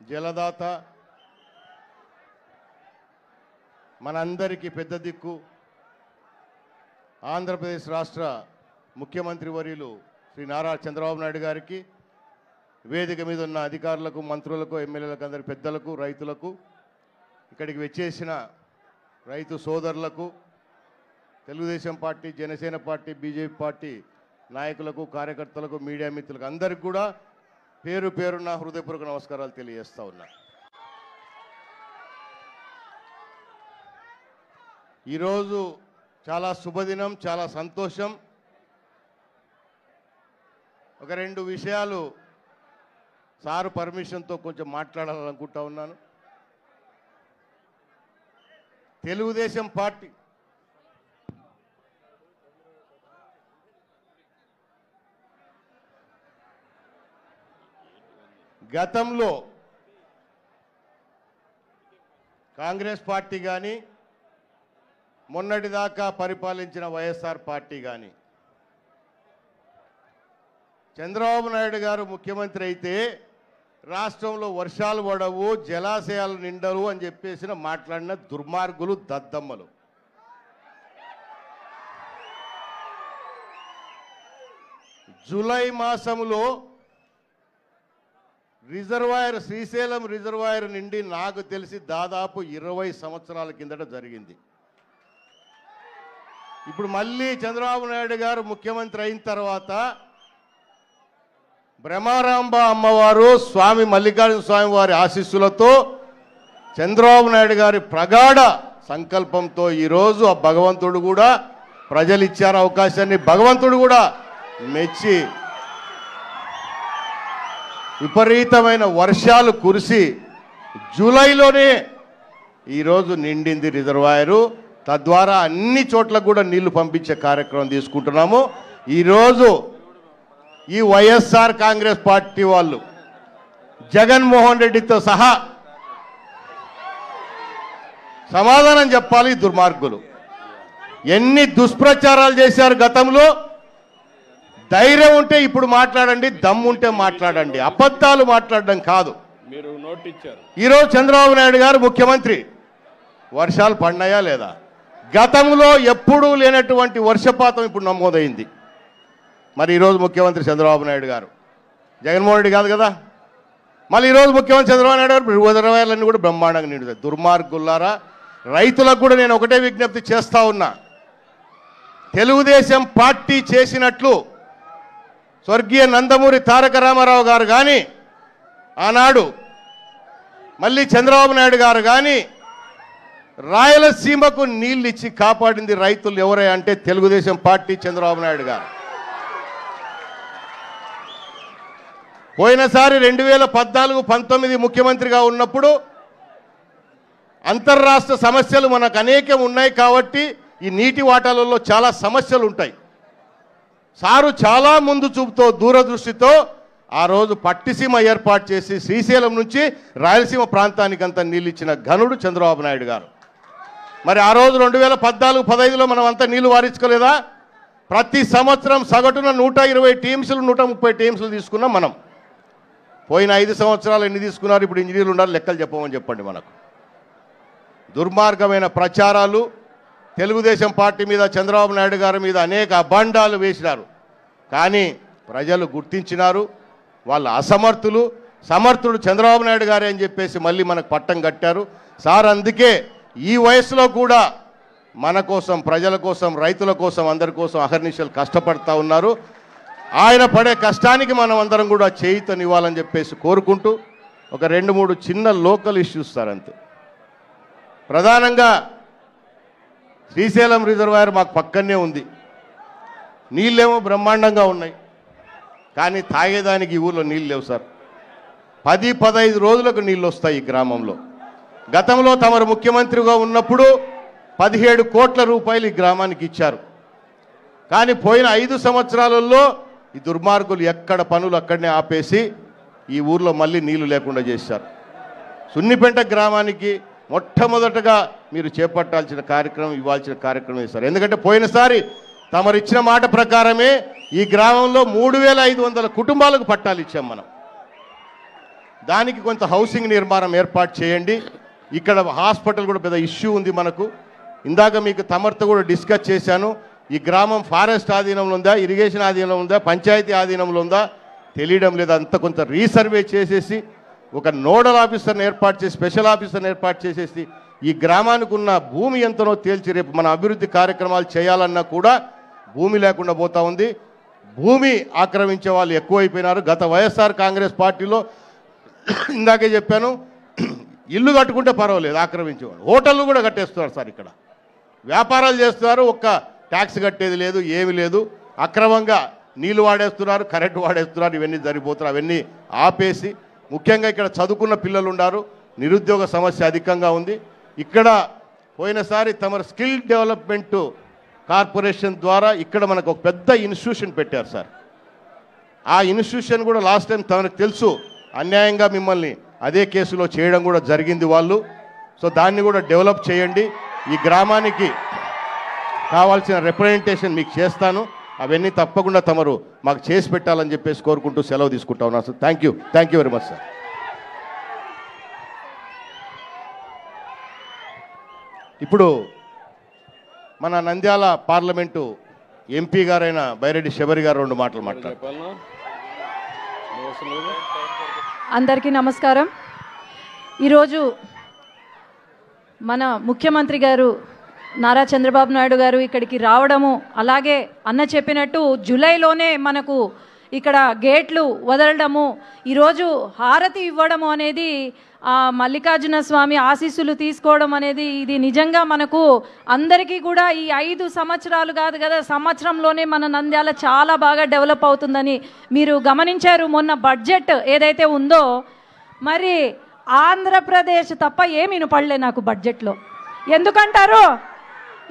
జలదాత మనందరికీ పెద్ద దిక్కు ఆంధ్రప్రదేశ్ రాష్ట్ర ముఖ్యమంత్రి వర్యులు శ్రీ నారా చంద్రబాబు నాయుడు గారికి వేదిక మీద ఉన్న అధికారులకు మంత్రులకు ఎమ్మెల్యేలకు అందరి పెద్దలకు రైతులకు ఇక్కడికి వచ్చేసిన రైతు సోదరులకు Telugu Desam party Janasena party BJP party నాయకులకు కార్యకర్తలకు మీడియా మిత్రులకు అందరికీ కూడా పేరు పేరున హృదయపూర్వక నమస్కారాలు తెలియజేస్తా ఉన్నా. ఈరోజు చాలా శుభదినం, చాలా సంతోషం. ఒక రెండు విషయాలు సారు పర్మిషన్తో కొంచెం మాట్లాడాలనుకుంటా ఉన్నాను. తెలుగుదేశం పార్టీ గతంలో కాంగ్రెస్ పార్టీ కానీ మొన్నటిదాకా పరిపాలించిన వైఎస్ఆర్ పార్టీ కానీ చంద్రబాబు నాయుడు గారు ముఖ్యమంత్రి అయితే రాష్ట్రంలో వర్షాలు పడవు, జలాశయాలు నిండవు అని చెప్పేసిన మాట్లాడిన దుర్మార్గులు, దద్దమ్మలు. జూలై మాసంలో రిజర్వాయర్ శ్రీశైలం రిజర్వాయర్ నిండి నాకు తెలిసి దాదాపు 20 సంవత్సరాల కిందట జరిగింది. ఇప్పుడు మళ్ళీ చంద్రబాబు నాయుడు గారు ముఖ్యమంత్రి అయిన తర్వాత బ్రహ్మారాంబ అమ్మవారు స్వామి మల్లికార్జున స్వామి వారి ఆశీస్సులతో చంద్రబాబు నాయుడు గారి ప్రగాఢ సంకల్పంతో ఈరోజు ఆ భగవంతుడు కూడా ప్రజలు ఇచ్చారు అవకాశాన్ని, భగవంతుడు కూడా మెచ్చి విపరీతమైన వర్షాలు కురిసి జూలైలోనే ఈరోజు నిండింది రిజర్వాయరు. తద్వారా అన్ని చోట్ల కూడా నీళ్లు పంపించే కార్యక్రమం తీసుకుంటున్నాము. ఈరోజు ఈ వైఎస్ఆర్ కాంగ్రెస్ పార్టీ వాళ్ళు జగన్మోహన్ రెడ్డితో సహా సమాధానం చెప్పాలి. దుర్మార్గులు ఎన్ని దుష్ప్రచారాలు చేశారు గతంలో. ధైర్యం ఉంటే ఇప్పుడు మాట్లాడండి, దమ్ముంటే మాట్లాడండి, అబద్ధాలు మాట్లాడడం కాదు. మీరు నోట్ ఇచ్చారు. ఈరోజు చంద్రబాబు నాయుడు గారు ముఖ్యమంత్రి, వర్షాలు పడినాయా లేదా? గతంలో ఎప్పుడూ లేనటువంటి వర్షపాతం ఇప్పుడు నమోదైంది. మరి ఈరోజు ముఖ్యమంత్రి చంద్రబాబు నాయుడు గారు, జగన్మోహన్ రెడ్డి కాదు కదా. మళ్ళీ ఈరోజు ముఖ్యమంత్రి చంద్రబాబు నాయుడు గారు రిజర్వాయర్లన్నీ కూడా బ్రహ్మాండంగా నిండుతాయి. దుర్మార్గులారా, రైతులకు కూడా నేను ఒకటే విజ్ఞప్తి చేస్తా ఉన్నా. తెలుగుదేశం పార్టీ చేసినట్లు స్వర్గీయ నందమూరి తారక రామారావు గారు కానీ, ఆనాడు మళ్ళీ చంద్రబాబు నాయుడు గారు కానీ రాయలసీమకు నీళ్ళు ఇచ్చి కాపాడింది రైతులు ఎవరే అంటే తెలుగుదేశం పార్టీ, చంద్రబాబు నాయుడు గారు. పోయినసారి 2014-19 ముఖ్యమంత్రిగా ఉన్నప్పుడు అంతర్రాష్ట్ర సమస్యలు మనకు అనేకం ఉన్నాయి కాబట్టి ఈ నీటి వాటాలలో చాలా సమస్యలు ఉంటాయి. సారు చాలా ముందు చూపుతో, దూరదృష్టితో ఆ రోజు పట్టిసీమ ఏర్పాటు చేసి శ్రీశైలం నుంచి రాయలసీమ ప్రాంతానికంతా నీళ్ళు ఇచ్చిన ఘనుడు చంద్రబాబు నాయుడు గారు. మరి ఆ రోజు 2014-15లో మనం అంతా నీళ్లు వారించుకోలేదా? ప్రతి సంవత్సరం సగటున 120 టీమ్స్లు 130 టీమ్స్లు తీసుకున్నాం మనం. పోయిన 5 సంవత్సరాలు ఎన్ని తీసుకున్నారు? ఇప్పుడు ఇంజనీర్లు ఉండాలి, లెక్కలు చెప్పమని చెప్పండి మనకు. దుర్మార్గమైన ప్రచారాలు, తెలుగుదేశం పార్టీ మీద, చంద్రబాబు నాయుడు గారి మీద అనేక అభాండాలు వేసినారు. కానీ ప్రజలు గుర్తించినారు వాళ్ళ అసమర్థులు, సమర్థుడు చంద్రబాబు నాయుడు గారే అని చెప్పేసి మళ్ళీ మనకు పట్టం కట్టారు. సార్ అందుకే ఈ వయసులో కూడా మన కోసం, ప్రజల కోసం, రైతుల కోసం, అందరి కోసం అహర్నిశలు కష్టపడతా ఉన్నారు. ఆయన పడే కష్టానికి మనం అందరం కూడా చేయూతనివ్వాలని చెప్పేసి కోరుకుంటూ ఒక 2-3 చిన్న లోకల్ ఇష్యూస్ సార్ అంతే. ప్రధానంగా శ్రీశైలం రిజర్వాయర్ మాకు పక్కనే ఉంది. నీళ్ళేమో బ్రహ్మాండంగా ఉన్నాయి, కానీ తాగేదానికి ఈ ఊళ్ళో నీళ్ళు లేవు సార్. 10-15 రోజులకు నీళ్ళు వస్తాయి ఈ గ్రామంలో. గతంలో తమరు ముఖ్యమంత్రిగా ఉన్నప్పుడు 17 కోట్ల రూపాయలు ఈ గ్రామానికి ఇచ్చారు. కానీ పోయిన 5 సంవత్సరాలలో ఈ దుర్మార్గులు ఎక్కడ పనులు అక్కడనే ఆపేసి ఈ ఊర్లో మళ్ళీ నీళ్లు లేకుండా చేశారు. సున్నిపెంట గ్రామానికి మొట్టమొదటగా మీరు చేపట్టాల్సిన కార్యక్రమం, ఇవ్వాల్సిన కార్యక్రమం ఇస్తారు. ఎందుకంటే పోయినసారి తమరు ఇచ్చిన మాట ప్రకారమే ఈ గ్రామంలో 3500 కుటుంబాలకు పట్టాలు ఇచ్చాం మనం. దానికి కొంత హౌసింగ్ నిర్మాణం ఏర్పాటు చేయండి. ఇక్కడ హాస్పిటల్ కూడా పెద్ద ఇష్యూ ఉంది మనకు. ఇందాక మీకు తమర్తో కూడా డిస్కస్ చేశాను. ఈ గ్రామం ఫారెస్ట్ ఆధీనంలో ఉందా, ఇరిగేషన్ ఆధీనంలో ఉందా, పంచాయతీ ఆధీనంలో ఉందా తెలియడం లేదు. అంత కొంత రీసర్వే చేసేసి ఒక నోడల్ ఆఫీసర్ని ఏర్పాటు చేసి, స్పెషల్ ఆఫీసర్ని ఏర్పాటు చేసేసి ఈ గ్రామానికి ఉన్న భూమి ఎంతనో తేల్చి రేపు మన అభివృద్ధి కార్యక్రమాలు చేయాలన్నా కూడా భూమి లేకుండా పోతా ఉంది. భూమి ఆక్రమించే వాళ్ళు ఎక్కువైపోయినారు. గత వైఎస్ఆర్ కాంగ్రెస్ పార్టీలో ఇందాకే చెప్పాను, ఇల్లు కట్టుకుంటే పర్వాలేదు, ఆక్రమించేవాళ్ళు హోటళ్ళు కూడా కట్టేస్తున్నారు సార్. ఇక్కడ వ్యాపారాలు చేస్తున్నారు, ఒక్క ట్యాక్స్ కట్టేది లేదు, ఏమి లేదు. అక్రమంగా నీళ్లు వాడేస్తున్నారు, కరెంటు వాడేస్తున్నారు. ఇవన్నీ జరిగిపోతున్నారు. అవన్నీ ఆపేసి ముఖ్యంగా ఇక్కడ చదువుకున్న పిల్లలు ఉన్నారు, నిరుద్యోగ సమస్య అధికంగా ఉంది. ఇక్కడ పోయినసారి తమ స్కిల్ డెవలప్మెంట్ కార్పొరేషన్ ద్వారా ఇక్కడ మనకు ఒక పెద్ద ఇన్స్టిట్యూషన్ పెట్టారు సార్. ఆ ఇన్స్టిట్యూషన్ కూడా లాస్ట్ టైం తమకు తెలుసు అన్యాయంగా మిమ్మల్ని అదే కేసులో చేయడం కూడా జరిగింది వాళ్ళు. సో దాన్ని కూడా డెవలప్ చేయండి. ఈ గ్రామానికి కావాల్సిన రిప్రజెంటేషన్ మీకు చేస్తాను. అవన్నీ తప్పకుండా తమరు మాకు చేసి పెట్టాలని చెప్పేసి కోరుకుంటూ సెలవు తీసుకుంటా ఉన్నాను sir. Thank you very much sir. ఇప్పుడు మన నంద్యాల పార్లమెంటు ఎంపీ గారైన బైరెడ్డి శబరి గారు 2 మాటలు మాట్లాడారు. అందరికీ నమస్కారం. ఈరోజు మన ముఖ్యమంత్రి గారు నారా చంద్రబాబు నాయుడు గారు ఇక్కడికి రావడము, అలాగే అన్న చెప్పినట్టు జూలైలోనే మనకు ఇక్కడ గేట్లు వదలడము, ఈరోజు హారతి ఇవ్వడము అనేది మల్లికార్జున స్వామి ఆశీస్సులు తీసుకోవడం అనేది ఇది నిజంగా మనకు అందరికీ కూడా ఈ 5 సంవత్సరాలు కాదు కదా, సంవత్సరంలోనే మన నంద్యాల చాలా బాగా డెవలప్ అవుతుందని మీరు గమనించారు. మొన్న బడ్జెట్ ఏదైతే ఉందో మరి ఆంధ్రప్రదేశ్ తప్ప ఏమి వినపడలే నాకు బడ్జెట్లో.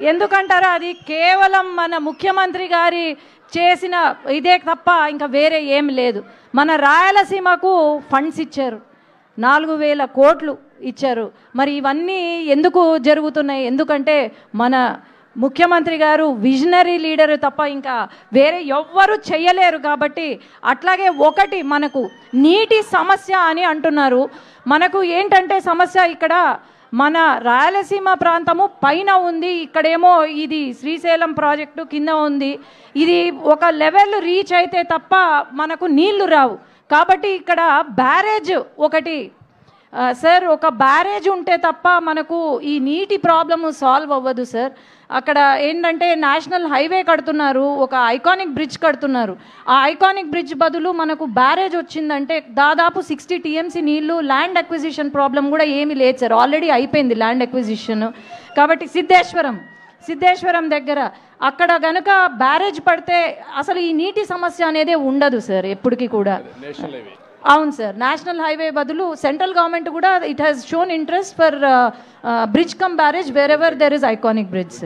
ఎందుకంటారు అది కేవలం మన ముఖ్యమంత్రి గారి చేసిన ఇదే తప్ప ఇంకా వేరే ఏం లేదు. మన రాయలసీమకు ఫండ్స్ ఇచ్చారు, 4,000 కోట్లు ఇచ్చారు. మరి ఇవన్నీ ఎందుకు జరుగుతున్నాయి? ఎందుకంటే మన ముఖ్యమంత్రి గారు విజనరీ లీడర్ తప్ప ఇంకా వేరే ఎవ్వరూ చెయ్యలేరు. కాబట్టి అట్లాగే ఒకటి మనకు నీటి సమస్య అని అంటున్నారు. మనకు ఏంటంటే సమస్య ఇక్కడ మన రాయలసీమ ప్రాంతము పైన ఉంది, ఇక్కడేమో ఇది శ్రీశైలం ప్రాజెక్టు కింద ఉంది. ఇది ఒక లెవెల్ రీచ్ అయితే తప్ప మనకు నీళ్లు రావు. కాబట్టి ఇక్కడ బ్యారేజ్ ఒకటి సార్, ఒక బ్యారేజ్ ఉంటే తప్ప మనకు ఈ నీటి ప్రాబ్లము సాల్వ్ అవ్వదు సార్. అక్కడ ఏంటంటే నేషనల్ హైవే కడుతున్నారు, ఒక ఐకానిక్ బ్రిడ్జ్ కడుతున్నారు. ఆ ఐకానిక్ బ్రిడ్జ్ బదులు మనకు బ్యారేజ్ వచ్చిందంటే దాదాపు 60 TMC నీళ్లు. ల్యాండ్ అక్విజిషన్ ప్రాబ్లం కూడా ఏమీ లేదు సార్, ఆల్రెడీ అయిపోయింది ల్యాండ్ అక్విజిషన్. కాబట్టి సిద్ధేశ్వరం దగ్గర అక్కడ గనుక బ్యారేజ్ పడితే అసలు ఈ నీటి సమస్య అనేదే ఉండదు సార్ ఎప్పటికీ కూడా. అవును సార్, నేషనల్ హైవే బదులు సెంట్రల్ గవర్నమెంట్ కూడా it has shown interest for bridge come barrage wear ever there is iconic bridge.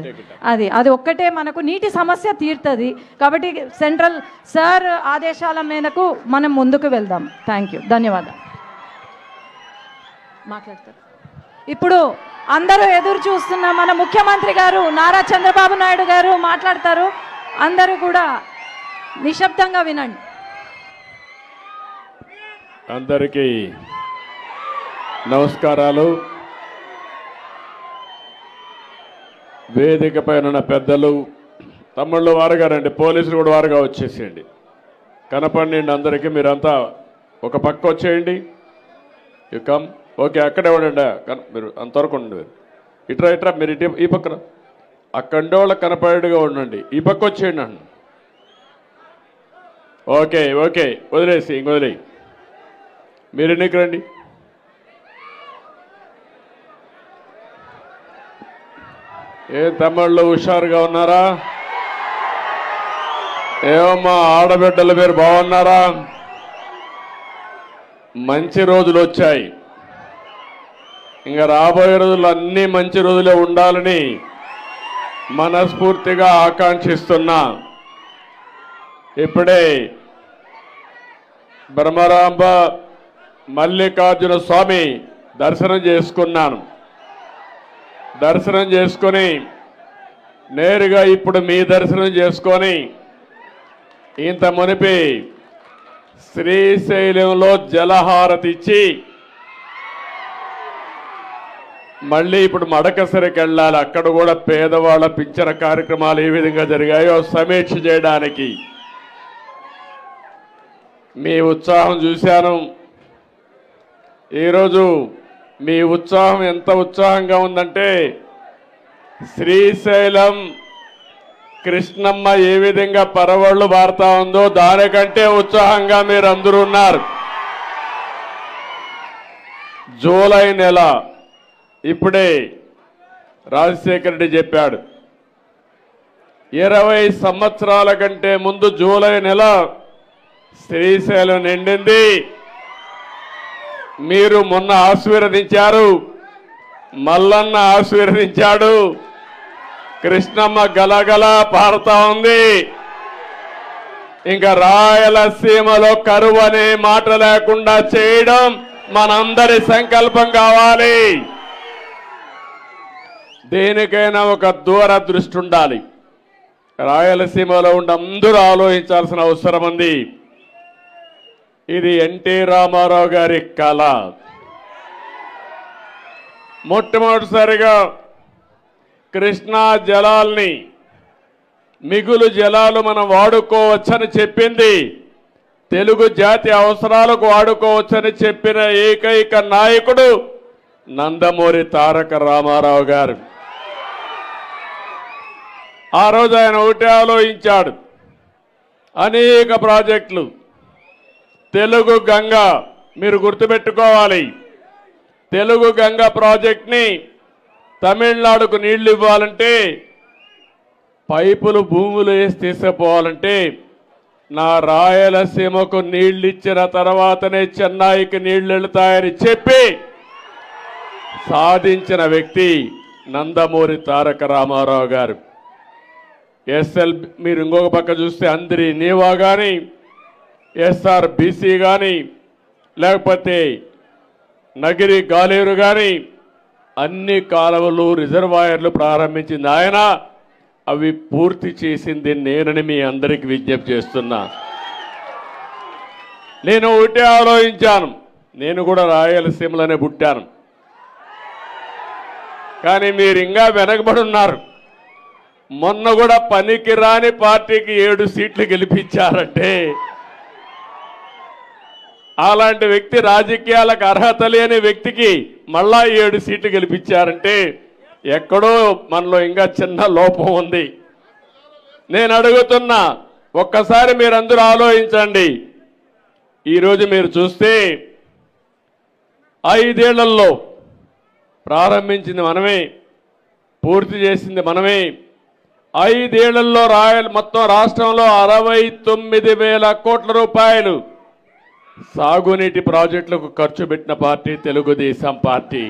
అది ఒక్కటే మనకు నీటి సమస్య తీరుతుంది. కాబట్టి సెంట్రల్ సార్ ఆదేశాల మేరకు మనం ముందుకు వెళ్దాం. థ్యాంక్ యూ, ధన్యవాదాలు. మాట్లాడతారు ఇప్పుడు అందరూ ఎదురు చూస్తున్న మన ముఖ్యమంత్రి గారు నారా చంద్రబాబు నాయుడు గారు మాట్లాడతారు. అందరూ కూడా నిశ్శబ్దంగా వినండి. అందరికీ నమస్కారాలు. వేదిక పైన పెద్దలు, తమ్ముళ్ళు వారుగా రండి, పోలీసులు కూడా వారుగా వచ్చేసేయండి, కనపడండి అందరికీ. మీరంతా ఒక పక్క వచ్చేయండి. You come. ఓకే, అక్కడే ఉండండి, మీరు అంతవరకు ఉండండి. ఇట్రా మీరు ఇటు ఈ పక్కన అక్కడే వాళ్ళకి కనపడేట్టుగా ఉండండి. ఈ పక్క వచ్చేయండి అండి. ఓకే వదిలేసి ఇంకొదిలేయి. మీరు ఎన్నికి రండి. ఏం తమ్ముళ్ళు హుషారుగా ఉన్నారా? ఏమమ్మా ఆడబిడ్డలు మీరు బాగున్నారా? మంచి రోజులు వచ్చాయి. ఇంకా రాబోయే రోజులు అన్నీ మంచి రోజులే ఉండాలని మనస్ఫూర్తిగా ఆకాంక్షిస్తున్నా. ఇప్పుడే బ్రహ్మరాంబ మల్లికార్జున స్వామి దర్శనం చేసుకున్నాను. దర్శనం చేసుకొని నేరుగా ఇప్పుడు మీ దర్శనం చేసుకొని ఇంత మునిపి శ్రీశైలంలో జలహారతి ఇచ్చి మళ్ళీ ఇప్పుడు మడకసరికి వెళ్ళాలి. అక్కడ కూడా పేదవాళ్ళ పింఛన కార్యక్రమాలు ఏ విధంగా జరిగాయో సమీక్ష చేయడానికి. మీ ఉత్సాహం చూశాను. ఈరోజు మీ ఉత్సాహం ఎంత ఉత్సాహంగా ఉందంటే శ్రీశైలం కృష్ణమ్మ ఏ విధంగా పరవళ్ళు వారుతా ఉందో దానికంటే ఉత్సాహంగా మీరు అందరూ ఉన్నారు. జూలై నెల ఇప్పుడే రాజశేఖర రెడ్డి చెప్పాడు, 20 సంవత్సరాల కంటే ముందు జూలై నెల శ్రీశైలం నిండింది. మీరు మొన్న ఆశీర్వదించారు, మల్లన్న ఆశీర్వదించాడు, కృష్ణమ్మ గలగల పారుతా ఉంది. ఇంకా రాయలసీమలో కరువు అనే మాట లేకుండా చేయడం మనందరి సంకల్పం కావాలి. దేనికైనా ఒక దూరదృష్టి ఉండాలి. రాయలసీమలో ఉండి అందరూ ఆలోచించాల్సిన అవసరం ఉంది. ఇది ఎన్టీ రామారావు గారి కళ. మొట్టమొదటిసారిగా కృష్ణా జలాల్ని మిగులు జలాలు మనం వాడుకోవచ్చని చెప్పింది, తెలుగు జాతి అవసరాలకు వాడుకోవచ్చని చెప్పిన ఏకైక నాయకుడు నందమూరి తారక రామారావు గారు. ఆ రోజు ఆయన ఒకటే ఆలోచించాడు, అనేక ప్రాజెక్టులు. తెలుగు గంగ మీరు గుర్తుపెట్టుకోవాలి, తెలుగు గంగ ప్రాజెక్ట్ని తమిళనాడుకు నీళ్లు ఇవ్వాలంటే, పైపులు భూములు వేసి తీసుకుపోవాలంటే నా రాయలసీమకు నీళ్లు ఇచ్చిన తర్వాతనే చెన్నైకి నీళ్లు వెళుతాయని చెప్పి సాధించిన వ్యక్తి నందమూరి తారక రామారావు గారు. ఎస్ఎల్ మీరు ఇంకొక పక్క చూస్తే అందరి నీవా కానీ, SRBC కానీ, లేకపోతే నగిరి గాలేరు కానీ అన్ని కాలువలు రిజర్వాయర్లు ప్రారంభించింది ఆయన. అవి పూర్తి చేసింది నేనని మీ అందరికి విజ్ఞప్తి చేస్తున్నా. నేను ఒకటే ఆలోచించాను, నేను కూడా రాయలసీమలోనే పుట్టాను, కానీ మీరు ఇంకా వెనకబడి ఉన్నారు. మొన్న కూడా పనికి రాని పార్టీకి 7 సీట్లు గెలిపించారంటే, అలాంటి వ్యక్తి రాజకీయాలకు అర్హత లేని వ్యక్తికి మళ్ళా 7 సీట్లు గెలిపించారంటే ఎక్కడో మనలో ఇంకా చిన్న లోపం ఉంది. నేను అడుగుతున్నా, ఒక్కసారి మీరందరూ ఆలోచించండి. ఈరోజు మీరు చూస్తే 5 ఏళ్లలో ప్రారంభించింది మనమే, పూర్తి చేసింది మనమే. 5 ఏళ్లలో మొత్తం రాష్ట్రంలో 69,000 కోట్ల రూపాయలు సాగునీటి ప్రాజెక్టులకు ఖర్చు పెట్టిన పార్టీ తెలుగుదేశం పార్టీ.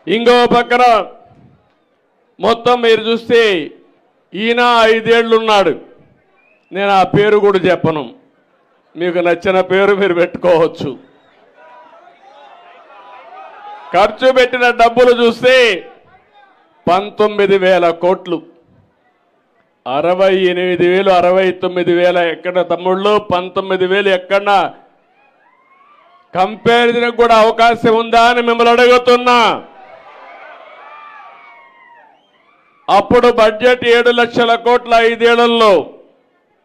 ఇంకో పక్కన మొత్తం మీరు చూస్తే ఈయన 5 ఏళ్ళు ఉన్నాడు. నేను ఆ పేరు కూడా చెప్పను, మీకు నచ్చిన పేరు మీరు పెట్టుకోవచ్చు. ఖర్చు పెట్టిన డబ్బులు చూస్తే 19,000 కోట్లు. 68,000 69,000 ఎక్కడ తమ్ముళ్ళు, 19,000 ఎక్కడ కంపారిజన్ కూడా అవకాశం ఉందా అని మిమ్మల్ని అడుగుతున్నా. అప్పుడు బడ్జెట్ 7 లక్షల కోట్ల 5 ఏళ్లలో,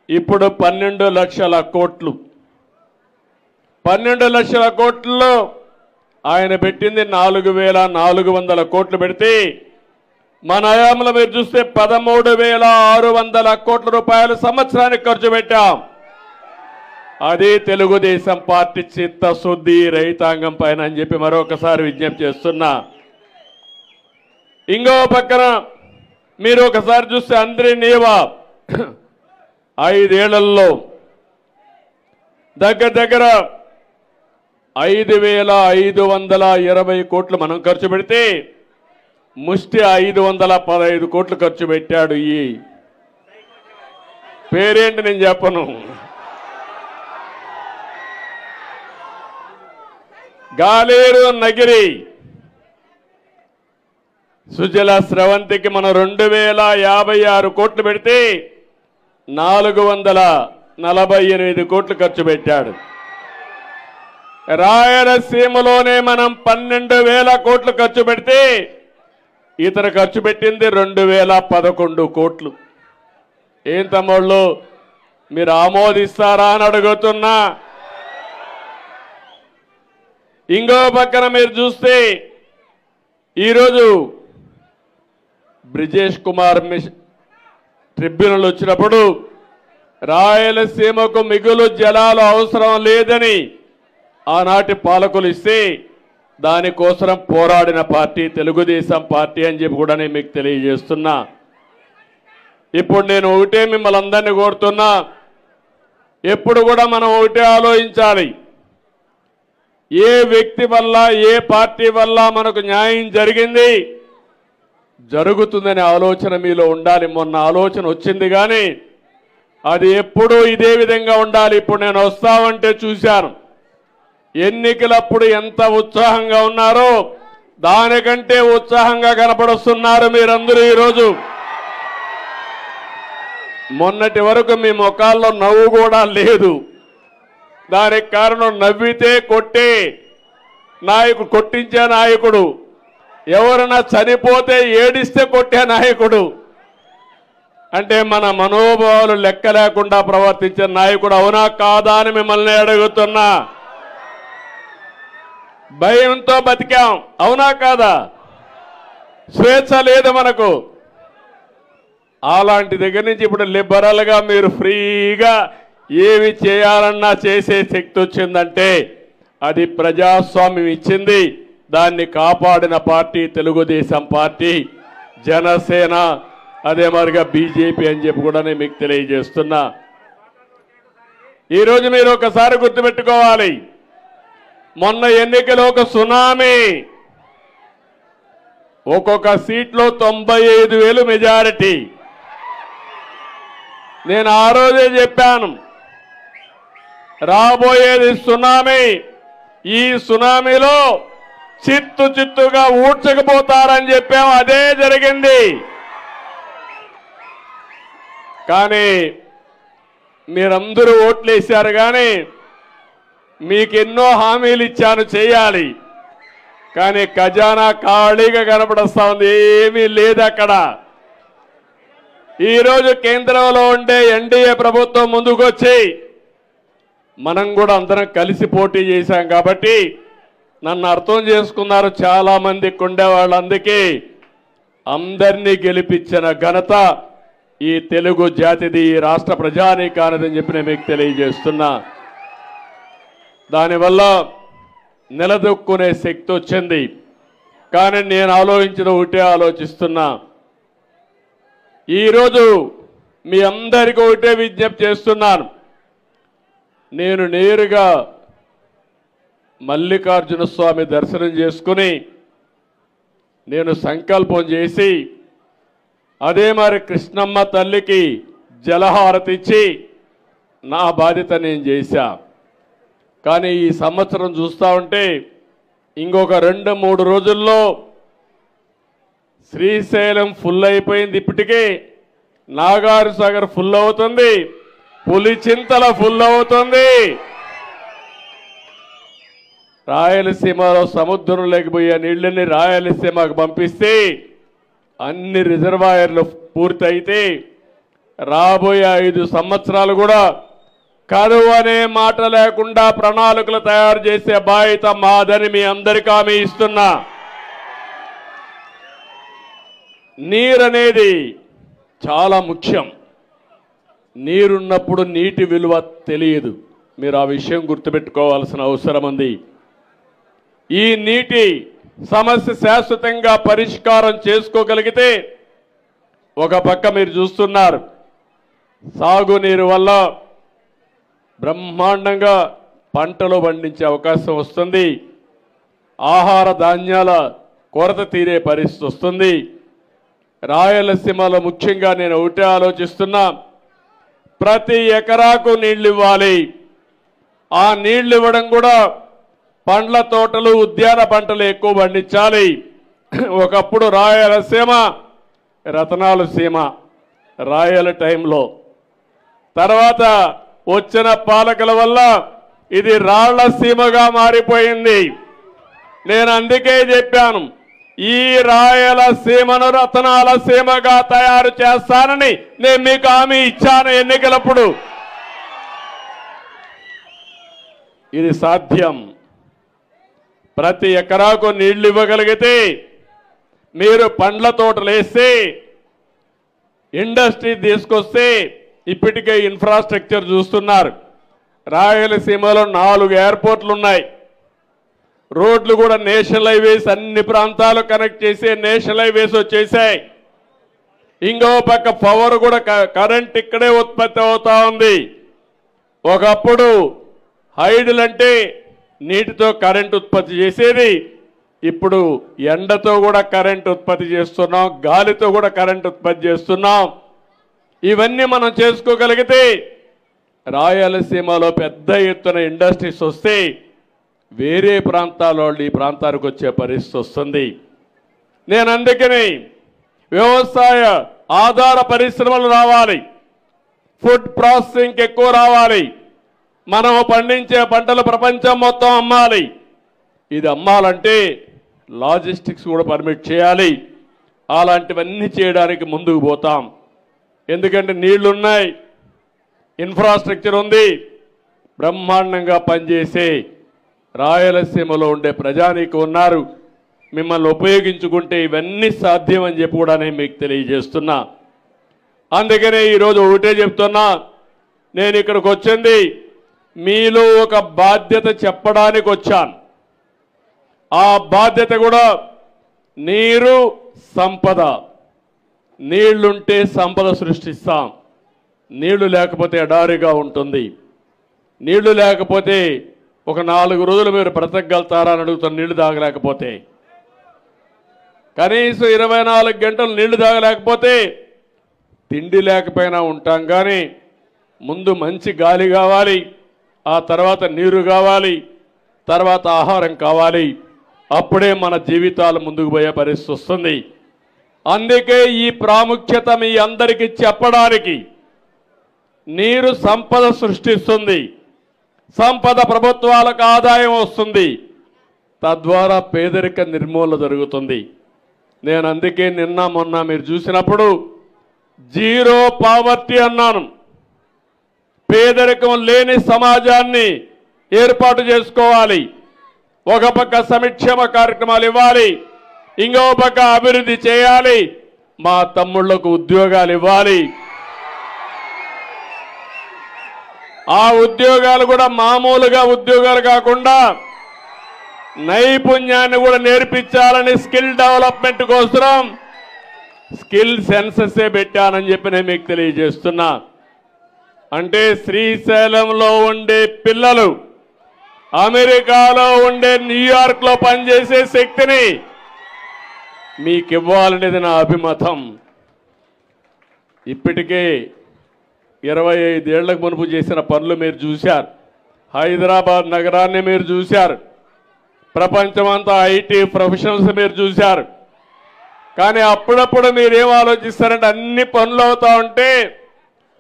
ఇప్పుడు 12 లక్షల కోట్లు. 12 లక్షల కోట్లలో ఆయన పెట్టింది 4,400 కోట్లు పెడితే, మన హయాంలో మీరు చూస్తే 13,600 కోట్ల రూపాయలు సంవత్సరానికి ఖర్చు పెట్టాం. అది తెలుగుదేశం పార్టీ చిత్తశుద్ధి రైతాంగం పైన అని చెప్పి మరొకసారి విజ్ఞప్తి చేస్తున్నా. ఇంకో పక్కన మీరు ఒకసారి చూస్తే అందరి నీవా 5 ఏళ్లలో దగ్గర 5,520 కోట్లు మనం ఖర్చు పెడితే, ముష్టి 515 కోట్లు ఖర్చు పెట్టాడు. ఈ పేరేంటి నేను చెప్పను. గాలేరు నగిరి సుజల స్రవంతికి మనం 2,056 కోట్లు పెడితే 448 కోట్లు ఖర్చు పెట్టాడు. రాయలసీమలోనే మనం 12,000 కోట్లు ఖర్చు పెడితే ఇతర ఖర్చు పెట్టింది 2,011 కోట్లు. ఏం తమ్ముళ్ళు మీరు ఆమోదిస్తారా అని అడుగుతున్నా. ఇంకో పక్కన మీరు చూస్తే ఈరోజు బ్రిజేష్ కుమార్ ట్రిబ్యునల్ వచ్చినప్పుడు రాయలసీమకు మిగులు జలాలు అవసరం లేదని ఆనాటి పాలకులు ఇస్తే దానికోసం పోరాడిన పార్టీ తెలుగుదేశం పార్టీ అని చెప్పి కూడా నేను మీకు తెలియజేస్తున్నా. ఇప్పుడు నేను ఒకటే మిమ్మల్ని అందరినీ కోరుతున్నా, ఎప్పుడు కూడా మనం ఒకటే ఆలోచించాలి. ఏ వ్యక్తి వల్ల ఏ పార్టీ వల్ల మనకు న్యాయం జరిగింది జరుగుతుందనే ఆలోచన మీలో ఉండాలి. మొన్న ఆలోచన వచ్చింది కానీ అది ఎప్పుడూ ఇదే విధంగా ఉండాలి. ఇప్పుడు నేను వస్తామంటే చూశాను ఎన్నికలప్పుడు ఎంత ఉత్సాహంగా ఉన్నారో దానికంటే ఉత్సాహంగా కనపడుస్తున్నారు మీరందరూ ఈరోజు. మొన్నటి వరకు మీ ముఖాల్లో నవ్వు కూడా లేదు. దానికి కారణం నవ్వితే కొట్టే నాయకుడు, కొట్టించే నాయకుడు, ఎవరైనా చనిపోతే ఏడిస్తే కొట్టే నాయకుడు, అంటే మన మనోభావాలు లెక్క లేకుండా ప్రవర్తించే నాయకుడు అవునా కాదా అని మిమ్మల్ని అడుగుతున్నా. భయంతో బతికాం అవునా కాదా? స్వేచ్ఛ లేదు మనకు. అలాంటి దగ్గర నుంచి ఇప్పుడు లిబరల్గా మీరు ఫ్రీగా ఏమి చేయాలన్నా చేసే శక్తి వచ్చిందంటే అది ప్రజాస్వామ్యం ఇచ్చింది. దాన్ని కాపాడిన పార్టీ తెలుగుదేశం పార్టీ, జనసేన, అదే మరిగా బీజేపీ అని చెప్పి కూడా నేను మీకు తెలియజేస్తున్నా. ఈరోజు మీరు ఒకసారి గుర్తుపెట్టుకోవాలి, మొన్న ఎన్నికలో ఒక సునామీ, ఒక్కొక్క సీట్లో 95,000 మెజారిటీ. నేను ఆ రోజే చెప్పాను రాబోయేది సునామీ, ఈ సునామీలో చిత్తు చిత్తుగా ఊడ్చకపోతారని చెప్పాము. అదే జరిగింది. కానీ మీరందరూ ఓట్లేశారు, కానీ మీకు ఎన్నో హామీలు ఇచ్చాను చేయాలి, కానీ ఖజానా ఖాళీగా కనపడస్తా ఉంది, ఏమీ లేదు అక్కడ. ఈరోజు కేంద్రంలో ఉండే ఎన్డీఏ ప్రభుత్వం ముందుకొచ్చి మనం కూడా అందరం కలిసి పోటీ చేశాం కాబట్టి నన్ను అర్థం చేసుకున్నారు చాలా మంది ఉండేవాళ్ళు. అందుకే అందరినీ గెలిపించిన ఘనత ఈ తెలుగు జాతిది, ఈ రాష్ట్ర ప్రజానీకానిదని చెప్పి నేను మీకు తెలియజేస్తున్నా. దానివల్ల నిలదొక్కునే శక్తి వచ్చింది. కానీ నేను ఆలోచించిన ఒకటే ఆలోచిస్తున్నా, ఈరోజు మీ అందరికీ ఒకటే విజ్ఞప్తి చేస్తున్నాను. నేను నేరుగా మల్లికార్జున స్వామి దర్శనం చేసుకుని నేను సంకల్పం చేసి అదే మరి కృష్ణమ్మ తల్లికి జలహారతిచ్చి నా బాధ్యత నేను చేశా. కానీ ఈ సంవత్సరం చూస్తూ ఉంటే ఇంకొక 2-3 రోజుల్లో శ్రీశైలం ఫుల్ అయిపోయింది. ఇప్పటికే నాగార్ సాగర్ ఫుల్ అవుతుంది, పులిచింతల ఫుల్ అవుతుంది. రాయలసీమలో సముద్రం లేకపోయే నీళ్ళని రాయలసీమకు పంపిస్తే అన్ని రిజర్వాయర్లు పూర్తయితే రాబోయే 5 సంవత్సరాలు కూడా కరువు అనే మాట లేకుండా ప్రణాళికలు తయారు చేసే బాధ్యత మాదని మీ అందరికీ హామీ ఇస్తున్నా. నీరు అనేది చాలా ముఖ్యం. నీరున్నప్పుడు నీటి విలువ తెలియదు. మీరు ఆ విషయం గుర్తుపెట్టుకోవాల్సిన అవసరం ఉంది. ఈ నీటి సమస్య శాశ్వతంగా పరిష్కారం చేసుకోగలిగితే ఒక పక్క మీరు చూస్తున్నారు సాగునీరు వల్ల బ్రహ్మాండంగా పంటలు పండించే అవకాశం వస్తుంది, ఆహార ధాన్యాల కొరత తీరే పరిస్థితి వస్తుంది. రాయలసీమలో ముఖ్యంగా నేను ఒకటే ఆలోచిస్తున్నా, ప్రతి ఎకరాకు నీళ్లు ఇవ్వాలి. ఆ నీళ్లు ఇవ్వడం కూడా పండ్ల తోటలు, ఉద్యాన పంటలు ఎక్కువ పండించాలి. ఒకప్పుడు రాయలసీమ రతనాల సీమ రాయల టైంలో, తర్వాత వచ్చిన పాలకుల వల్ల ఇది రాళ్లసీమగా మారిపోయింది. నేను అందుకే చెప్పాను, ఈ రాయలసీమను రతనాల సీమగా తయారు చేస్తానని నేను మీకు హామీ ఇచ్చాను ఎన్నికలప్పుడు. ఇది సాధ్యం. ప్రతి ఎకరాకు నీళ్లు ఇవ్వగలిగితే, మీరు పండ్ల తోటలు వేస్తే, ఇండస్ట్రీ తీసుకొస్తే, ఇప్పటికే ఇన్ఫ్రాస్ట్రక్చర్ చూస్తున్నారు. రాయలసీమలో 4 ఎయిర్పోర్ట్లు ఉన్నాయి. రోడ్లు కూడా నేషనల్ హైవేస్, అన్ని ప్రాంతాలు కనెక్ట్ చేసే నేషనల్ హైవేస్ వచ్చేసాయి. ఇంకో పక్క పవర్ కూడా కరెంట్ ఇక్కడే ఉత్పత్తి అవుతా ఉంది. ఒకప్పుడు హైడల్ అంటే నీటితో కరెంట్ ఉత్పత్తి చేసేది, ఇప్పుడు ఎండతో కూడా కరెంట్ ఉత్పత్తి చేస్తున్నాం, గాలితో కూడా కరెంట్ ఉత్పత్తి చేస్తున్నాం. ఇవన్నీ మనం చేసుకోగలిగితే రాయలసీమలో పెద్ద ఎత్తున ఇండస్ట్రీస్ వస్తే వేరే ప్రాంతాల వాళ్ళు ఈ ప్రాంతానికి వచ్చే పరిస్థితి వస్తుంది. నేను అందుకని వ్యవసాయ ఆధార పరిశ్రమలు రావాలి, ఫుడ్ ప్రాసెసింగ్ ఎక్కువ రావాలి, మనం పండించే పంటలు ప్రపంచం మొత్తం అమ్మాలి. ఇది అమ్మాలంటే లాజిస్టిక్స్ కూడా పర్మిట్ చేయాలి. అలాంటివన్నీ చేయడానికి ముందుకు పోతాం. ఎందుకంటే నీళ్లున్నాయి, ఇన్ఫ్రాస్ట్రక్చర్ ఉంది. బ్రహ్మాండంగా పనిచేసే రాయలసీమలో ఉండే ప్రజానీకం ఉన్నారు. మిమ్మల్ని ఉపయోగించుకుంటే ఇవన్నీ సాధ్యం అని చెప్పి కూడా నేను మీకు తెలియజేస్తున్నా. అందుకనే ఈరోజు ఒకటే చెప్తున్నా, నేను ఇక్కడికి వచ్చింది మీలో ఒక బాధ్యత చెప్పడానికి వచ్చాను. ఆ బాధ్యత కూడా నీరు సంపద. నీళ్లుంటే సంపద సృష్టిస్తాం. నీళ్లు లేకపోతే ఎడారిగా ఉంటుంది. నీళ్లు లేకపోతే ఒక 4 రోజులు మీరు బ్రతకగలుగుతారా అని అడుగుతాను. నీళ్లు తాగలేకపోతే, కనీసం 24 గంటలు నీళ్లు తాగలేకపోతే తిండి లేకపోయినా ఉంటాం. కానీ ముందు మంచి గాలి కావాలి, ఆ తర్వాత నీరు కావాలి, తర్వాత ఆహారం కావాలి. అప్పుడే మన జీవితాలు ముందుకు పోయే పరిస్థితి వస్తుంది. అందుకే ఈ ప్రాముఖ్యత మీ అందరికీ చెప్పడానికి. నీరు సంపద సృష్టిస్తుంది, సంపద ప్రభుత్వాలకు ఆదాయం వస్తుంది, తద్వారా పేదరిక నిర్మూలన జరుగుతుంది. నేను అందుకే నిన్న మొన్న మీరు చూసినప్పుడు జీరో పావర్టీ అన్నాను. పేదరికం లేని సమాజాన్ని ఏర్పాటు చేసుకోవాలి. ఒక పక్క సంక్షేమ కార్యక్రమాలు ఇవ్వాలి, ఇంకో పక్క అభివృద్ధి చేయాలి, మా తమ్ముళ్లకు ఉద్యోగాలు ఇవ్వాలి. ఆ ఉద్యోగాలు కూడా మామూలుగా ఉద్యోగాలు కాకుండా నైపుణ్యాన్ని కూడా నేర్పించాలని స్కిల్ డెవలప్మెంట్ కోసం స్కిల్ సెన్సెస్ పెట్టానని చెప్పి నేను మీకు తెలియజేస్తున్నా. అంటే శ్రీశైలంలో ఉండే పిల్లలు అమెరికాలో ఉండే న్యూయార్క్లో పనిచేసే శక్తిని మీకు ఇవ్వాలనేది నా అభిమతం. ఇప్పటికే 25 ఏళ్లకు మునుపు చేసిన పనులు మీరు చూశారు. హైదరాబాద్ నగరాన్ని మీరు చూశారు. ప్రపంచమంతా ఐటీ ప్రొఫెషనల్స్ మీరు చూశారు. కానీ అప్పుడప్పుడు మీరేం ఆలోచిస్తారంటే అన్ని పనులు అవుతా ఉంటే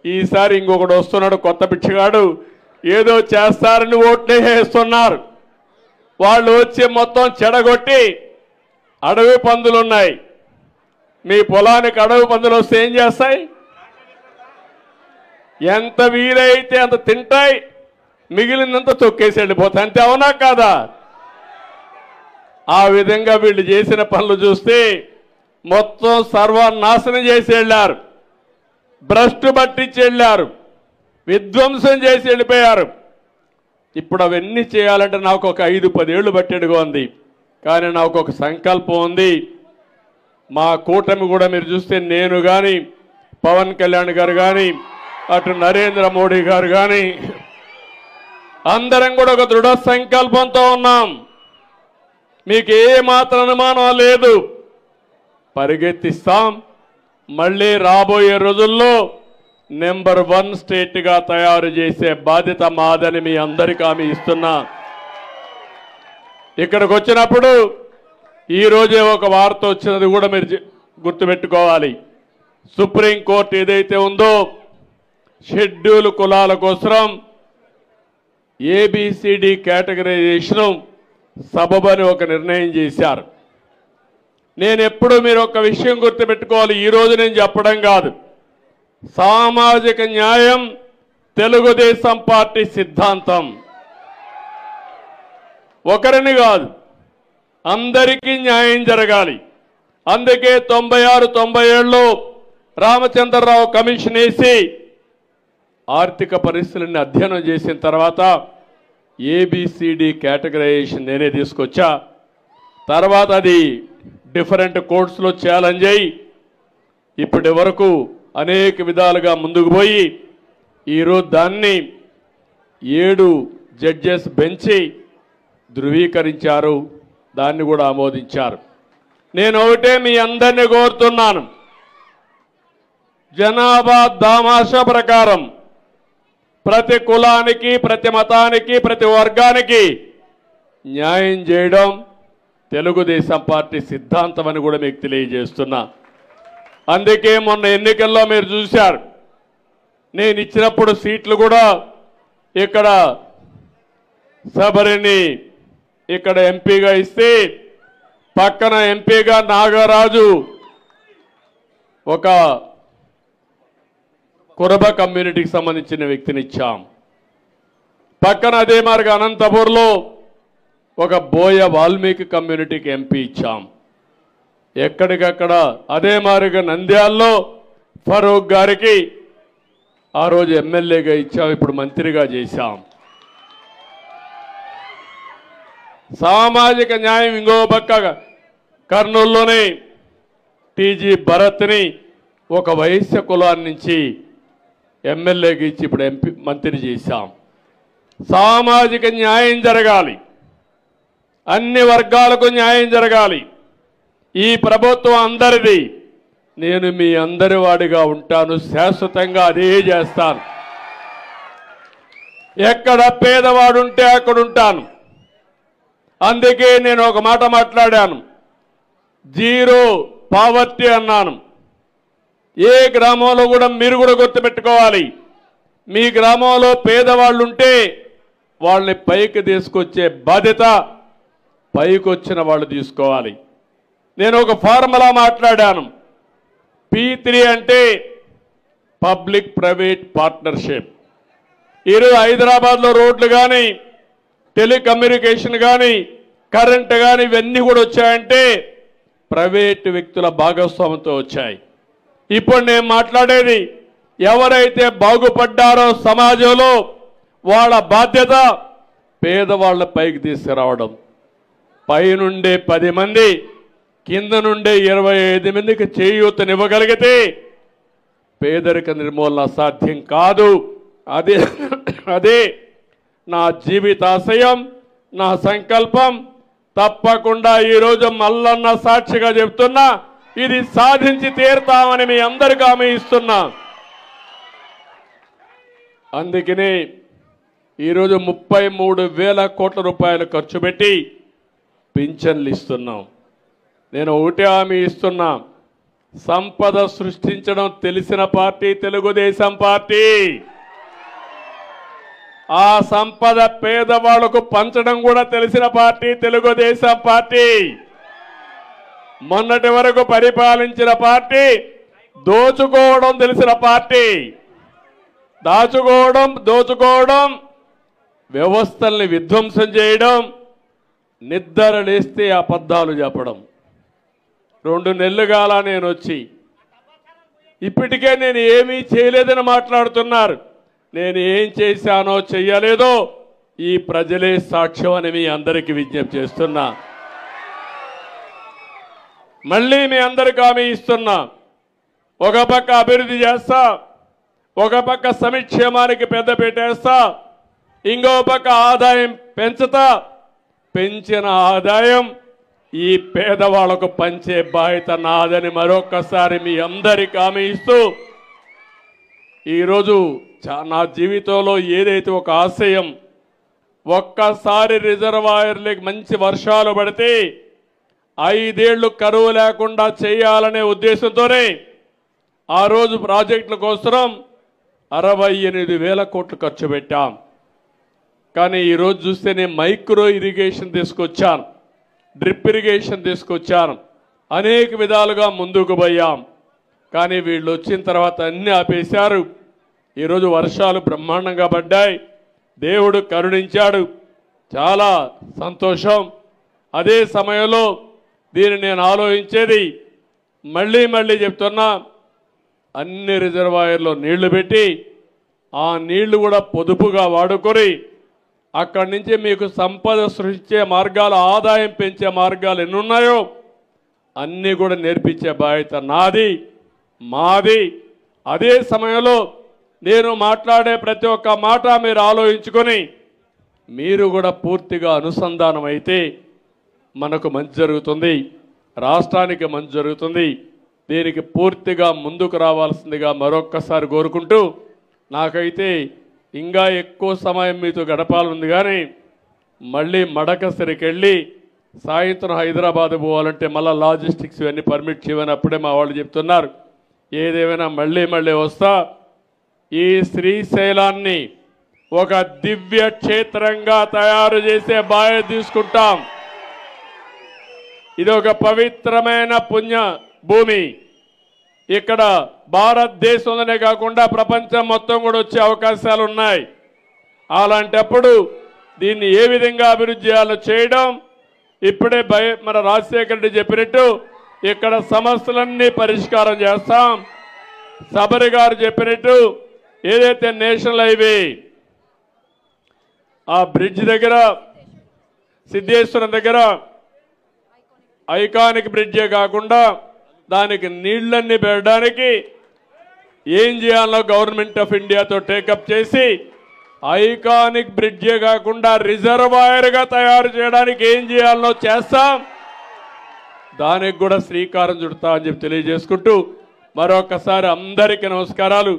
ఈసారి ఇంకొకడు వస్తున్నాడు కొత్త పిచ్చిగాడు, ఏదో చేస్తారని ఓట్లే వేస్తున్నారు. వాళ్ళు వచ్చి మొత్తం చెడగొట్టి అడవి పందులు ఉన్నాయి. మీ పొలానికి అడవి పందులు వస్తే ఏం చేస్తాయి? ఎంత వీలైతే అంత తింటాయి, మిగిలినంత తొక్కేసి వెళ్ళిపోతాయి. అంతే అవునా కాదా? ఆ విధంగా వీళ్ళు చేసిన పనులు చూస్తే మొత్తం సర్వనాశనం చేసి వెళ్ళారు, భ్రష్టు పట్టించి వెళ్ళారు, విధ్వంసం చేసి వెళ్ళిపోయారు. ఇప్పుడు అవన్నీ చేయాలంటే నాకు ఒక 5-10 ఏళ్ళు పట్టేడుగా ఉంది. కానీ నాకు ఒక సంకల్పం ఉంది. మా కూటమి కూడా మీరు చూస్తే నేను కానీ, పవన్ కళ్యాణ్ గారు కానీ, అటు నరేంద్ర మోడీ గారు కానీ అందరం కూడా ఒక దృఢ సంకల్పంతో ఉన్నాం. మీకు ఏ మాత్రం అనుమానం లేదు, పరిగెత్తిస్తాం. మళ్ళీ రాబోయే రోజుల్లో నెంబర్ 1 స్టేట్గా తయారు చేసే బాధ్యత మాదని మీ అందరికీ హామీ ఇస్తున్నా. ఇక్కడికి వచ్చినప్పుడు ఈరోజే ఒక వార్త వచ్చినది కూడా మీరు గుర్తుపెట్టుకోవాలి. సుప్రీంకోర్టు ఏదైతే ఉందో షెడ్యూల్ కులాల కోసం ఏబిసిడి కేటగరైజేషన్ సబబని ఒక నిర్ణయం చేశారు. నేను ఎప్పుడు మీరు ఒక విషయం గుర్తుపెట్టుకోవాలి, ఈరోజు నేను చెప్పడం కాదు. సామాజిక న్యాయం తెలుగుదేశం పార్టీ సిద్ధాంతం. ఒకరిని కాదు, అందరికీ న్యాయం జరగాలి. అందుకే 96-97లో రామచంద్రరావు కమిషన్ వేసి ఆర్థిక పరిస్థితులను అధ్యయనం చేసిన తర్వాత ఏబిసిడి కేటగరైజేషన్ నేనే తీసుకొచ్చా. తర్వాత అది డిఫరెంట్ కోర్ట్స్లో ఛాలెంజ్ అయ్యి ఇప్పటి వరకు అనేక విధాలుగా ముందుకు పోయి ఈరోజు దాన్ని 7 జడ్జెస్ బెంచి ధృవీకరించారు, దాన్ని కూడా ఆమోదించారు. నేను ఒకటే మీ అందరినీ కోరుతున్నాను, జనాభా దామాషా ప్రకారం ప్రతి కులానికి, ప్రతి మతానికి, ప్రతి వర్గానికి న్యాయం చేయడం తెలుగుదేశం పార్టీ సిద్ధాంతం అని కూడా మీకు తెలియజేస్తున్నా. అందుకే మొన్న ఎన్నికల్లో మీరు చూశారు, నేను ఇచ్చినప్పుడు సీట్లు కూడా ఇక్కడ శబరిని ఇక్కడ ఎంపీగా ఇస్తే పక్కన ఎంపీగా నాగరాజు ఒక కురబ కమ్యూనిటీకి సంబంధించిన వ్యక్తిని ఇచ్చాం. పక్కన అదే మార్గ అనంతపూర్లో ఒక బోయ వాల్మీకి కమ్యూనిటీకి ఎంపీ ఇచ్చాం. ఎక్కడికక్కడ అదే మారిగా నంద్యాల్లో ఫరూక్ గారికి ఆ రోజు ఎమ్మెల్యేగా ఇచ్చాం, ఇప్పుడు మంత్రిగా చేశాం. సామాజిక న్యాయం ఇంకో పక్క కర్నూలులోనే టీజీ భరత్ని ఒక వైశ్య కులాన్ని నుంచి ఎమ్మెల్యేకి ఇచ్చి ఇప్పుడు ఎంపీ మంత్రి చేశాం. సామాజిక న్యాయం జరగాలి, అన్ని వర్గాలకు న్యాయం జరగాలి. ఈ ప్రభుత్వం అందరిది, నేను మీ అందరి వాడిగా ఉంటాను, శాశ్వతంగా అదే చేస్తాను. ఎక్కడ పేదవాడుంటే అక్కడ ఉంటాను. అందుకే నేను ఒక మాట మాట్లాడాను, జీరో పావర్టీ అన్నాను. ఏ గ్రామంలో కూడా మీరు కూడా గుర్తుపెట్టుకోవాలి, మీ గ్రామంలో పేదవాళ్ళు ఉంటే వాళ్ళని పైకి తీసుకొచ్చే బాధ్యత పైకి వచ్చిన వాళ్ళు తీసుకోవాలి. నేను ఒక ఫార్ములా మాట్లాడాను, P3 అంటే పబ్లిక్ ప్రైవేట్ పార్ట్నర్షిప్. ఈరోజు హైదరాబాద్లో రోడ్లు కానీ, టెలికమ్యూనికేషన్ కానీ, కరెంటు కానీ ఇవన్నీ కూడా వచ్చాయంటే ప్రైవేటు వ్యక్తుల భాగస్వామ్యంతో వచ్చాయి. ఇప్పుడు నేను మాట్లాడేది, ఎవరైతే బాగుపడ్డారో సమాజంలో వాళ్ళ బాధ్యత పేదవాళ్ళ పైకి తీసుకురావడం. పైనుండే 10 మంది, కింద నుండే 25 మందికి చేయూతనివ్వగలిగితే పేదరిక నిర్మూలన సాధ్యం కాదు. అదే నా జీవితాశయం, నా సంకల్పం. తప్పకుండా ఈరోజు మల్లన్న సాక్షిగా చెప్తున్నా, ఇది సాధించి తీరుతామని మీ అందరికీ హామీ ఇస్తున్నా. అందుకనే ఈరోజు 33,000 కోట్ల రూపాయలు ఖర్చు పెట్టి పింఛన్లు ఇస్తున్నాం. నేను ఒకటే హామీ ఇస్తున్నా, సంపద సృష్టించడం తెలిసిన పార్టీ తెలుగుదేశం పార్టీ. ఆ సంపద పేదవాళ్లకు పంచడం కూడా తెలిసిన పార్టీ తెలుగుదేశం పార్టీ. మొన్నటి వరకు పరిపాలించిన పార్టీ దోచుకోవడం తెలిసిన పార్టీ. దోచుకోవడం, వ్యవస్థల్ని విధ్వంసం చేయడం, నిద్ర లేస్తే అబద్ధాలు చెప్పడం. 2 నెలలు కాల నేను వచ్చి, ఇప్పటికే నేను ఏమీ చేయలేదని మాట్లాడుతున్నారు. నేను ఏం చేశానో చెయ్యలేదో ఈ ప్రజలే సాక్ష్యం అని మీ అందరికీ విజ్ఞప్తి చేస్తున్నా. మళ్ళీ మీ అందరికీ హామీ ఇస్తున్నా, ఒక పక్క అభివృద్ధి చేస్తా, ఒక పక్క సంక్షేమానికి పెద్ద పెట్టేస్తా, ఇంకో పక్క ఆదాయం పెంచుతా. పెంచిన ఆదాయం ఈ పేదవాళ్లకు పంచే బాధ్యత నాదని మరొకసారి మీ అందరికీ హామీ ఇస్తూ, ఈరోజు నా జీవితంలో ఏదైతే ఒక ఆశయం, ఒక్కసారి రిజర్వాయర్లకి మంచి వర్షాలు పడితే 5 ఏళ్లు కరువు లేకుండా చేయాలనే ఉద్దేశంతోనే ఆ రోజు ప్రాజెక్టుల కోసం 68,000 కోట్లు ఖర్చు పెట్టాం. కానీ ఈరోజు చూస్తే నేను మైక్రో ఇరిగేషన్ తీసుకొచ్చాను, డ్రిప్ ఇరిగేషన్ తీసుకొచ్చాను, అనేక విధాలుగా ముందుకు పోయాం. కానీ వీళ్ళు వచ్చిన తర్వాత అన్నీ ఆపేశారు. ఈరోజు వర్షాలు బ్రహ్మాండంగా పడ్డాయి, దేవుడు కరుణించాడు, చాలా సంతోషం. అదే సమయంలో దీన్ని నేను ఆలోచించేది మళ్ళీ చెప్తున్నా, అన్ని రిజర్వాయర్లో నీళ్లు పెట్టి ఆ నీళ్లు కూడా పొదుపుగా వాడుకొని అక్కడి నుంచి మీకు సంపద సృష్టించే మార్గాలు, ఆదాయం పెంచే మార్గాలు ఎన్ని ఉన్నాయో అన్నీ కూడా నేర్పించే బాధ్యత నాది, మాది. అదే సమయంలో నేను మాట్లాడే ప్రతి ఒక్క మాట మీరు ఆలోచించుకొని మీరు కూడా పూర్తిగా అనుసంధానం అయితే మనకు మంచి జరుగుతుంది, రాష్ట్రానికి మంచి జరుగుతుంది. దీనికి పూర్తిగా ముందుకు రావాల్సిందిగా మరొక్కసారి కోరుకుంటూ, నాకైతే ఇంకా ఎక్కువ సమయం మీతో గడపాలనుంది, కానీ మళ్ళీ మడకసిరికి వెళ్ళి సాయంత్రం హైదరాబాద్ పోవాలంటే మళ్ళీ లాజిస్టిక్స్ ఇవన్నీ పర్మిట్ చేయమని అప్పుడే మా వాళ్ళు చెప్తున్నారు. ఏదేమైనా మళ్ళీ వస్తా. ఈ శ్రీశైలాన్ని ఒక దివ్య క్షేత్రంగా తయారు చేసే బాధ్యత తీసుకుంటాం. ఇది ఒక పవిత్రమైన పుణ్య భూమి. ఇక్కడ భారతదేశంలోనే కాకుండా ప్రపంచం మొత్తం కూడా వచ్చే అవకాశాలు ఉన్నాయి. అలాంటప్పుడు దీన్ని ఏ విధంగా అభివృద్ధి చేయాలో చేయడం, ఇప్పుడే మన రాజశేఖర రెడ్డి చెప్పినట్టు ఇక్కడ సమస్యలన్నీ పరిష్కారం చేస్తాం. సబరి గారు చెప్పినట్టు ఏదైతే నేషనల్ హైవే ఆ బ్రిడ్జ్ దగ్గర సిద్ధేశ్వరం దగ్గర ఐకానిక్ బ్రిడ్జే కాకుండా దానికి నీళ్లన్నీ పెట్టడానికి ఏం చేయాలో గవర్నమెంట్ ఆఫ్ ఇండియాతో టేకప్ చేసి ఐకానిక్ బ్రిడ్జే కాకుండా రిజర్వాయర్గా తయారు చేయడానికి ఏం చేయాలో చేస్తాం. దానికి కూడా శ్రీకారం చుడతా అని చెప్పి తెలియజేసుకుంటూ మరొకసారి అందరికీ నమస్కారాలు,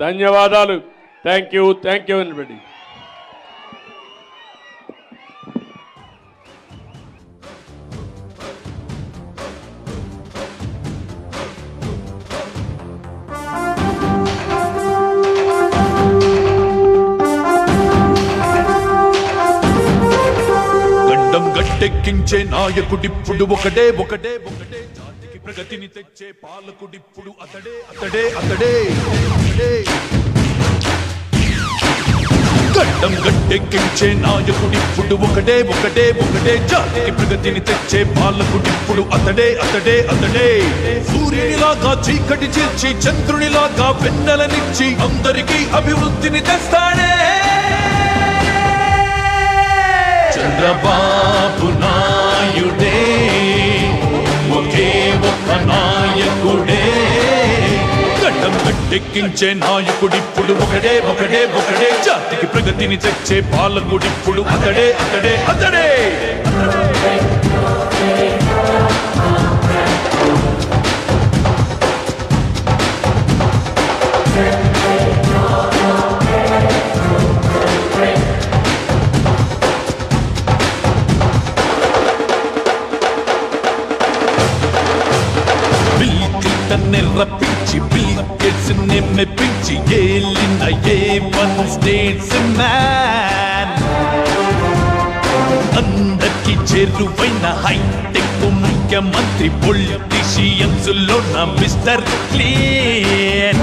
ధన్యవాదాలు. Thank you everybody. గట్టెక్కించే నాయకుడిప్పుడు ఒకటే జాతికి ప్రగతిని తెచ్చే పాలకుడిప్పుడు అతడే. గడ్డం గట్టెక్కించే నాయకుడిప్పుడు ఒకటే జాతికి ప్రగతిని తెచ్చే పాలకుడిప్పుడు అతడే. సూర్యునిలాగా చీకటి చేర్చి చంద్రునిలాగా వెన్నెలనిచ్చి అందరికీ అభివృద్ధిని తెస్తాడే చంద్రబాబు నాయుడే, ఒకే ఒక్క నాయకుడే. గడ్డం గట్టెక్కించే నాయకుడిప్పుడు ఒకటే జాతికి ప్రగతిని తెచ్చే పాలకుడిప్పుడు అతడే. రప్పించి బిల్గేట్స్ని మెప్పించి ఏలిన A1 స్టేట్స్ మ్యాన్, అందరికీ చేరువైన హైటెక్ ముఖ్యమంత్రి, పొలిటీషియన్స్ లో నా మిస్టర్ క్లీన్.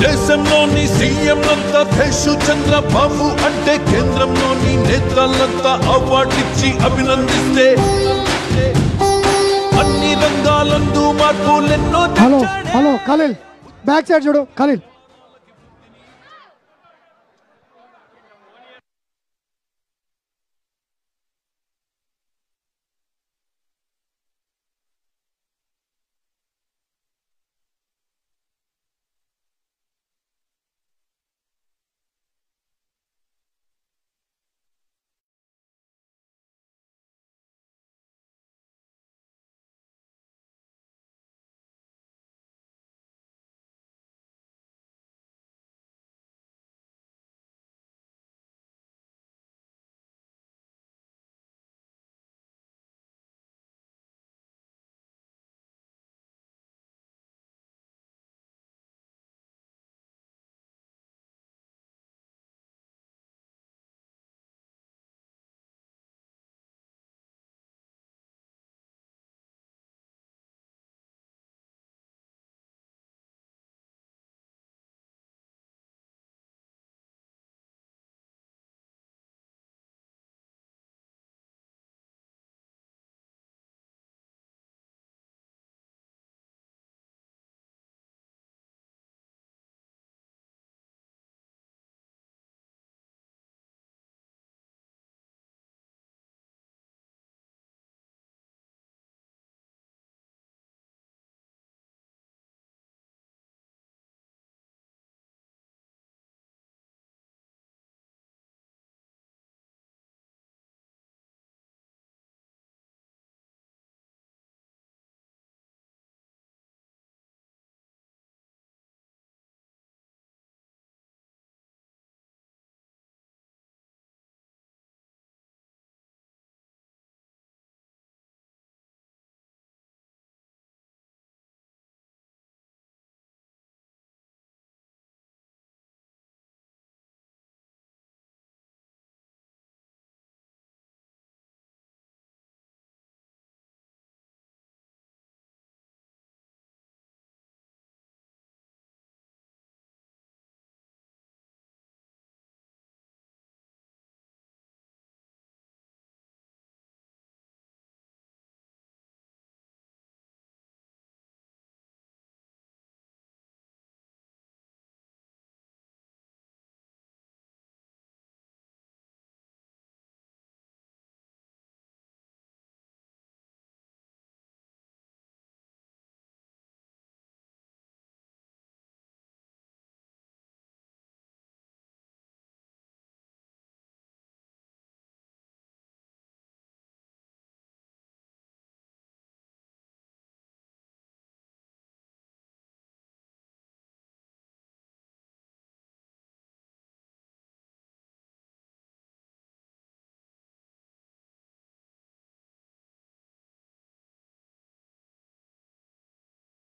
దేశంలోని సీఎంలంతా భేషు చంద్రబాబు అంటే కేంద్రంలోని నేతలంతా అవార్డిచ్చి అభినందిస్తే అన్ని రంగాలందు మార్పులెన్నో. హలో ఖలీల్, బ్యాక్ సైడ్ చూడు ఖలీల్.